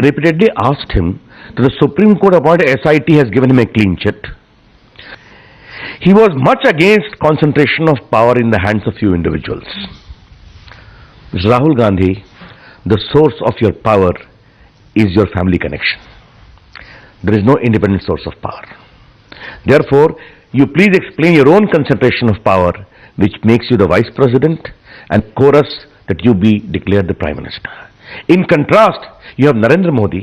repeatedly asked him that the Supreme Court appointed SIT has given him a clean chit. He was much against concentration of power in the hands of few individuals. Mr. Rahul Gandhi, the source of your power is your family connection. There is no independent source of power. Therefore, you please explain your own concentration of power which makes you the vice president and chorus that you be declared the prime minister. In contrast, you have Narendra Modi.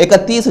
31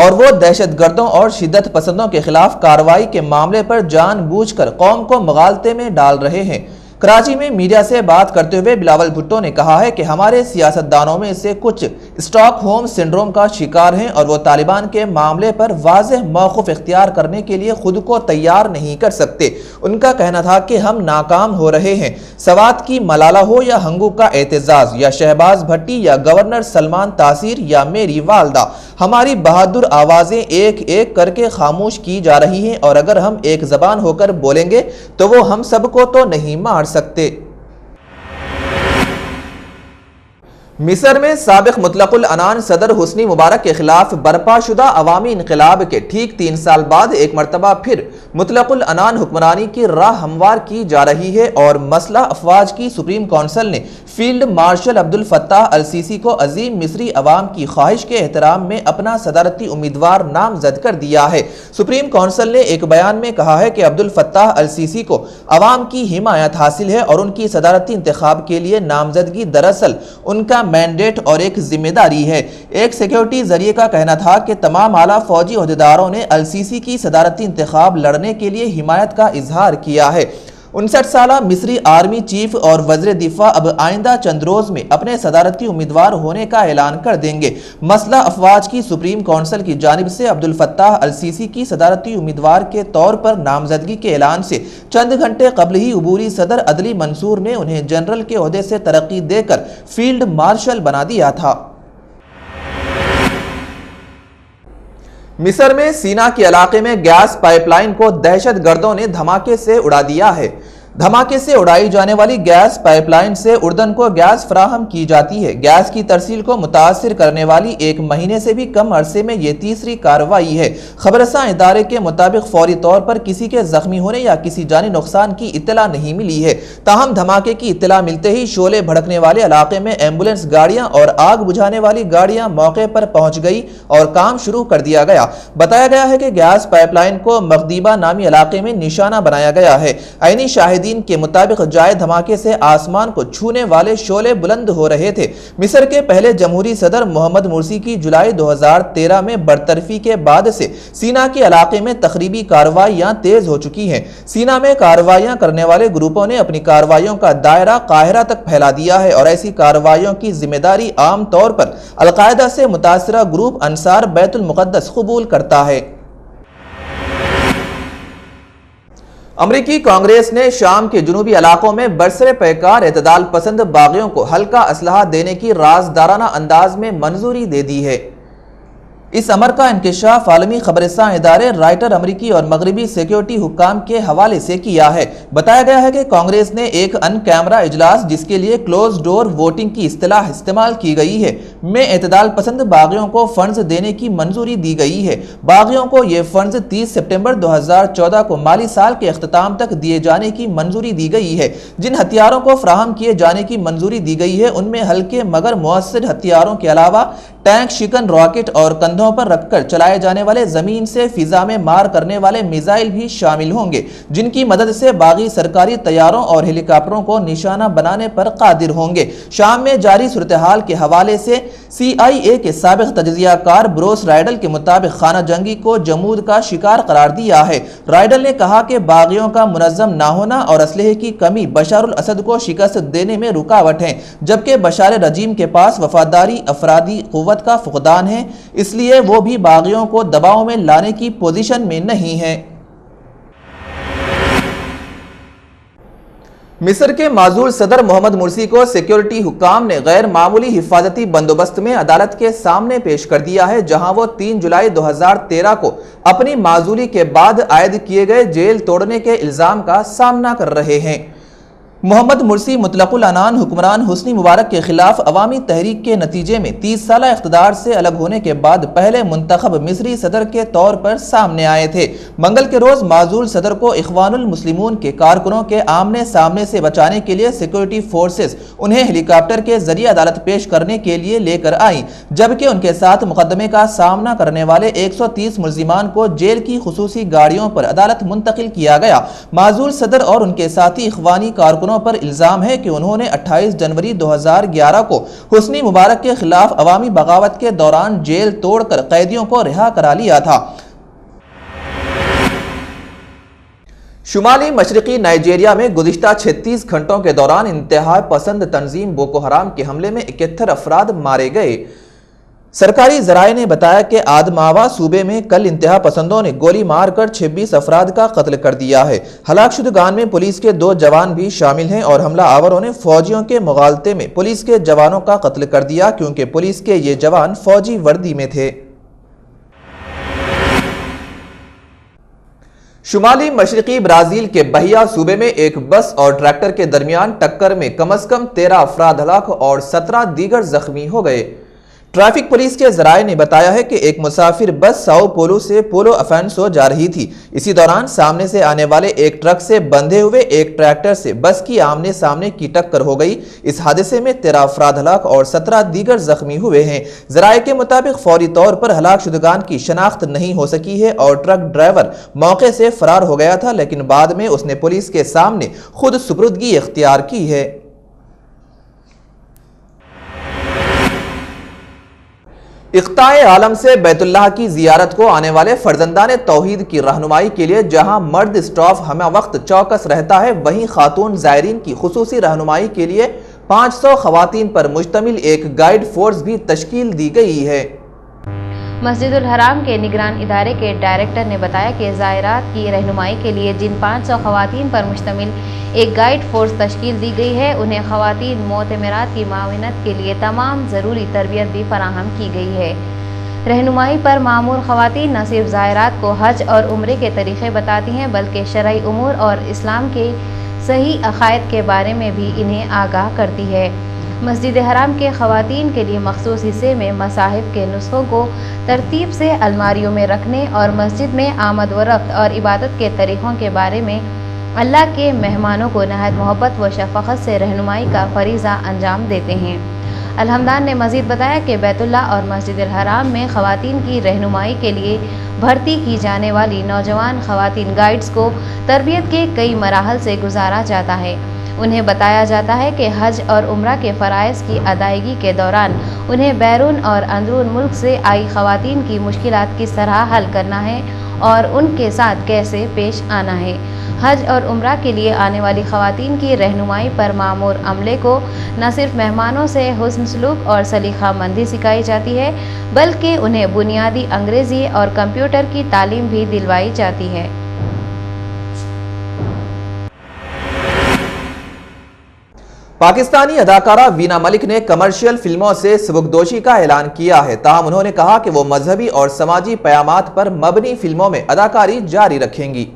اور وہ دہشت گردوں اور شدت پسندوں کے خلاف کارروائی کے معاملے پر جان بوجھ کر قوم کو مغالطے میں ڈال رہے ہیں۔ کراچی میں میڈیا سے بات کرتے ہوئے بلاول بھٹو نے کہا ہے کہ ہمارے سیاستدانوں میں سے کچھ اسٹاک ہوم سنڈروم کا شکار ہیں اور وہ طالبان کے معاملے پر واضح موقف اختیار کرنے کے لیے خود کو تیار نہیں کر سکتے۔ ان کا کہنا تھا کہ ہم ناکام ہو رہے ہیں۔ سوات کی ملالہ ہو یا ہنگو کا اعتزاز یا شہباز بھٹی یا گورنر سلمان تاثیر یا میری والدہ، ہماری بہادر آوازیں ایک ایک کر کے خاموش کی جا رہی ہیں، اور اگر ہم ایک زبان ہو کر بولیں گے تو وہ ہم سب کو تو نہیں مار سکتے۔ مصر میں سابق مطلق العنان صدر حسنی مبارک کے خلاف برپا شدہ عوامی انقلاب کے ٹھیک 3 سال بعد ایک مرتبہ پھر مطلق العنان حکمرانی کی راہ ہموار کی جا رہی ہے، اور مسلح افواج کی سپریم کونسل نے فیلڈ مارشل عبد الفتاح السیسی کو عظیم مصری عوام کی خواہش کے احترام میں اپنا صدارتی امیدوار نامزد کر دیا ہے۔ سپریم کونسل نے ایک بیان میں کہا ہے کہ عبد الفتاح السیسی کو عوام کی حمایت حاصل ہے اور ان کی صدارتی انتخاب کے لیے نامزدگی دراصل ان کا مینڈیٹ اور ایک ذمہ داری ہے۔ ایک سیکیورٹی ذریعے کا کہنا تھا کہ تمام اعلیٰ فوجی عہدیداروں نے السیسی کی صدارتی انتخاب لڑنے کے لیے حمایت کا اظہار کیا ہے۔ 59 سالہ مصری آرمی چیف اور وزیر دفاع اب آئندہ چند روز میں اپنے صدارتی امیدوار ہونے کا اعلان کر دیں گے۔ مسلح افواج کی سپریم کونسل کی جانب سے عبد الفتاح السیسی کی صدارتی امیدوار کے طور پر نامزدگی کے اعلان سے چند گھنٹے قبل ہی عبوری صدر عدلی منصور نے انہیں جنرل کے عہدے سے ترقی دے کر فیلڈ مارشل بنا دیا تھا۔ مصر میں سینا کے علاقے میں گیس پائپ لائن کو دہشت گردوں نے دھماکے سے اڑا دیا ہے۔ دھماکے سے اڑائی جانے والی گیس پائپ لائن سے اردن کو گیس فراہم کی جاتی ہے۔ گیس کی ترسیل کو متاثر کرنے والی 1 مہینے سے بھی کم عرصے میں یہ تیسری کارروائی ہے۔ خبررساں ادارے کے مطابق فوری طور پر کسی کے زخمی ہونے یا کسی جانی نقصان کی اطلاع نہیں ملی ہے، تاہم دھماکے کی اطلاع ملتے ہی شعلے بھڑکنے والے علاقے میں ایمبولینس گاڑیاں اور آگ بجھانے والی گاڑیاں موقع پر پہنچ گئی اور کام شروع کر دیا گیا۔ بتایا گیا ہے کہ گیس پائپ لائن کو مغدیبہ نامی علاقے میں نشانہ بنایا گیا ہے۔ عینی شاہدین کے مطابق جائے دھماکے سے آسمان کو چھونے والے شعلے بلند ہو رہے تھے۔ مصر کے پہلے جمہوری صدر محمد مرسی کی جولائی 2013 میں برطرفی کے بعد سے سینا کے علاقے میں تخریبی کارروائیاں تیز ہو چکی ہیں۔ سینا میں کارروائیاں کرنے والے گروپوں نے اپنی کارروائیوں کا دائرہ قاہرہ تک پھیلا دیا ہے، اور ایسی کارروائیوں کی ذمہ داری عام طور پر القاعدہ سے متاثرہ گروپ انصار بیت المقدس قبول کرتا ہے۔ امریکی کانگریس نے شام کے جنوبی علاقوں میں برسر پیکار اعتدال پسند باغیوں کو ہلکا اسلحہ دینے کی رازدارانہ انداز میں منظوری دے دی ہے۔ اس امر کا انکشاف عالمی خبررساں ادارے رائٹر امریکی اور مغربی سیکیورٹی حکام کے حوالے سے کیا ہے۔ بتایا گیا ہے کہ کانگریس نے ایک ان کیمرہ اجلاس جس کے لیے کلوز ڈور ووٹنگ کی اصطلاح استعمال کی گئی ہے میں اعتدال پسند باغیوں کو فنڈز دینے کی منظوری دی گئی ہے۔ باغیوں کو یہ فنڈز 30 سپٹمبر 2014 کو مالی سال کے اختتام تک دیے جانے کی منظوری دی گئی ہے۔ جن ہتھیاروں کو فراہم کیے جانے کی منظوری دی گئی ہے ان میں ہلکے مگر مؤثر ہتھیاروں کے علاوہ ٹینک، شکن، راکٹ اور کندھوں پر رکھ کر چلائے جانے والے زمین سے فضا میں مار کرنے والے میزائل بھی شامل ہوں گے، جن کی مدد سے باغی سرکاری طیاروں اور ہیلی کاپٹروں کو نشانہ بنانے پر قادر ہوں گے۔ شام میں جاری صورتحال کے حوالے سے CIA کے سابق تجزیہ کار بروس رائڈل کے مطابق خانہ جنگی کو جمود کا شکار قرار دیا ہے۔ رائڈل نے کہا کہ باغیوں کا منظم نہ ہونا اور اسلحے کی کمی بشار الاسد کو شکست دینے میں رکاوٹ ہیں، جبکہ بشار رجیم کے پاس وفاداری افرادی قوت کا فقدان ہے، اس لیے وہ بھی باغیوں کو دباؤ میں لانے کی پوزیشن میں نہیں ہے۔ مصر کے معزول صدر محمد مرسی کو سیکیورٹی حکام نے غیر معمولی حفاظتی بندوبست میں عدالت کے سامنے پیش کر دیا ہے، جہاں وہ 3 جولائی 2013 کو اپنی معزولی کے بعد عائد کیے گئے جیل توڑنے کے الزام کا سامنا کر رہے ہیں۔ محمد مرسی مطلق العنان حکمران حسنی مبارک کے خلاف عوامی تحریک کے نتیجے میں 30 سالہ اقتدار سے الگ ہونے کے بعد پہلے منتخب مصری صدر کے طور پر سامنے آئے تھے۔ منگل کے روز معزول صدر کو اخوان المسلمون کے کارکنوں کے آمنے سامنے سے بچانے کے لیے سیکورٹی فورسز انہیں ہیلی کاپٹر کے ذریعے عدالت پیش کرنے کے لیے لے کر آئیں، جبکہ ان کے ساتھ مقدمے کا سامنا کرنے والے 130 ملزمان کو جیل کی خصوصی گاڑیوں پر عدالت منتقل کیا گیا۔ معزول صدر اور ان کے ساتھی اخوانی کارکنوں کارکنوں پر الزام ہے کہ انہوں نے 28 جنوری 2011 کو حسنی مبارک کے خلاف عوامی بغاوت کے دوران جیل توڑ کر قیدیوں کو رہا کرا لیا تھا۔ شمالی مشرقی نائجیریا میں گزشتہ 36 گھنٹوں کے دوران انتہا پسند تنظیم بوکو حرام کے حملے میں 71 افراد مارے گئے۔ سرکاری ذرائع نے بتایا کہ آدماوا صوبے میں کل انتہا پسندوں نے گولی مار کر 26 افراد کا قتل کر دیا ہے۔ ہلاک شدگان میں پولیس کے 2 جوان بھی شامل ہیں اور حملہ آوروں نے فوجیوں کے مغالطے میں پولیس کے جوانوں کا قتل کر دیا کیونکہ پولیس کے یہ جوان فوجی وردی میں تھے۔ شمالی مشرقی برازیل کے بہیا صوبے میں ایک بس اور ٹریکٹر کے درمیان ٹکر میں کم از کم 13 افراد ہلاک اور 17 دیگر زخمی ہو گئے۔ ٹریفک پولیس کے ذرائع نے بتایا ہے کہ ایک مسافر بس ساؤ پولو سے پولو افینسو جا رہی تھی۔ اسی دوران سامنے سے آنے والے ایک ٹرک سے بندھے ہوئے ایک ٹریکٹر سے بس کی آمنے سامنے کی ٹکر ہو گئی۔ اس حادثے میں 13 افراد ہلاک اور 17 دیگر زخمی ہوئے ہیں۔ ذرائع کے مطابق فوری طور پر ہلاک شدگان کی شناخت نہیں ہو سکی ہے اور ٹرک ڈرائیور موقع سے فرار ہو گیا تھا، لیکن بعد میں اس نے پولیس کے سامنے خود سپردگی اختیار کی ہے۔ اقطاع عالم سے بیت اللہ کی زیارت کو آنے والے فرزندان توحید کی رہنمائی کے لیے جہاں مرد اسٹاف ہمہ وقت چوکس رہتا ہے، وہیں خاتون زائرین کی خصوصی رہنمائی کے لیے 500 خواتین پر مشتمل ایک گائیڈ فورس بھی تشکیل دی گئی ہے۔ مسجد الحرام کے نگران ادارے کے ڈائریکٹر نے بتایا کہ زائرات کی رہنمائی کے لیے جن 500 خواتین پر مشتمل ایک گائیڈ فورس تشکیل دی گئی ہے، انہیں خواتین معتمرات کی معاونت کے لیے تمام ضروری تربیت بھی فراہم کی گئی ہے۔ رہنمائی پر مامور خواتین نہ صرف زائرات کو حج اور عمرے کے طریقے بتاتی ہیں بلکہ شرعی امور اور اسلام کے صحیح عقائد کے بارے میں بھی انہیں آگاہ کرتی ہے۔ مسجد حرام کے خواتین کے لیے مخصوص حصے میں مصاحف کے نسخوں کو ترتیب سے الماریوں میں رکھنے اور مسجد میں آمد و رفت اور عبادت کے طریقوں کے بارے میں اللہ کے مہمانوں کو نہایت محبت و شفقت سے رہنمائی کا فریضہ انجام دیتے ہیں۔ الحمدان نے مزید بتایا کہ بیت اللہ اور مسجد الحرام میں خواتین کی رہنمائی کے لیے بھرتی کی جانے والی نوجوان خواتین گائیڈز کو تربیت کے کئی مراحل سے گزارا جاتا ہے۔ انہیں بتایا جاتا ہے کہ حج اور عمرہ کے فرائض کی ادائیگی کے دوران انہیں بیرون اور اندرون ملک سے آئی خواتین کی مشکلات کس طرح حل کرنا ہے اور ان کے ساتھ کیسے پیش آنا ہے۔ حج اور عمرہ کے لیے آنے والی خواتین کی رہنمائی پر مامور عملے کو نہ صرف مہمانوں سے حسن سلوک اور سلیقہ مندی سکھائی جاتی ہے بلکہ انہیں بنیادی انگریزی اور کمپیوٹر کی تعلیم بھی دلوائی جاتی ہے۔ پاکستانی اداکارہ وینا ملک نے کمرشل فلموں سے سبکدوشی کا اعلان کیا ہے، تاہم انہوں نے کہا کہ وہ مذہبی اور سماجی پیامات پر مبنی فلموں میں اداکاری جاری رکھیں گی۔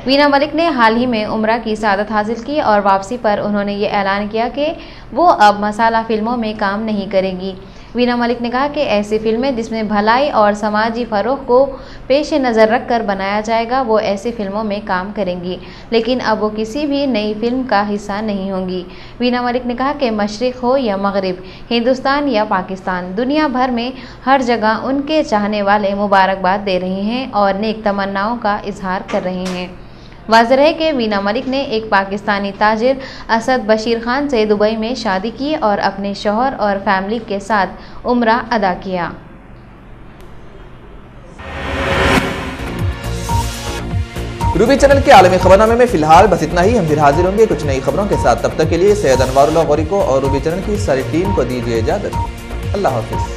وینا ملک نے حال ہی میں عمرہ کی سعادت حاصل کی اور واپسی پر انہوں نے یہ اعلان کیا کہ وہ اب مسالہ فلموں میں کام نہیں کریں گی۔ وینا ملک نے کہا کہ ایسی فلمیں جس میں بھلائی اور سماجی فروغ کو پیش نظر رکھ کر بنایا جائے گا وہ ایسی فلموں میں کام کریں گی، لیکن اب وہ کسی بھی نئی فلم کا حصہ نہیں ہوں گی۔ وینا ملک نے کہا کہ مشرق ہو یا مغرب، ہندوستان یا پاکستان، دنیا بھر میں ہر جگہ ان کے چاہنے والے مبارکباد دے رہے ہیں اور نیک تمناؤں کا اظہار کر رہے ہیں۔ واضح ہے کہ وینا ملک نے ایک پاکستانی تاجر اسد بشیر خان سے دبئی میں شادی کی اور اپنے شوہر اور فیملی کے ساتھ عمرہ ادا کیا۔ روبی چینل کے عالمی خبرنامے میں فی الحال بس اتنا ہی۔ ہم پھر حاضر ہوں گے کچھ نئی خبروں کے ساتھ، تب تک کے لیے سید انوار اللہ غوری کو اور روبی چینل کی ساری ٹیم کو دیجیے اجازت۔ اللہ حافظ۔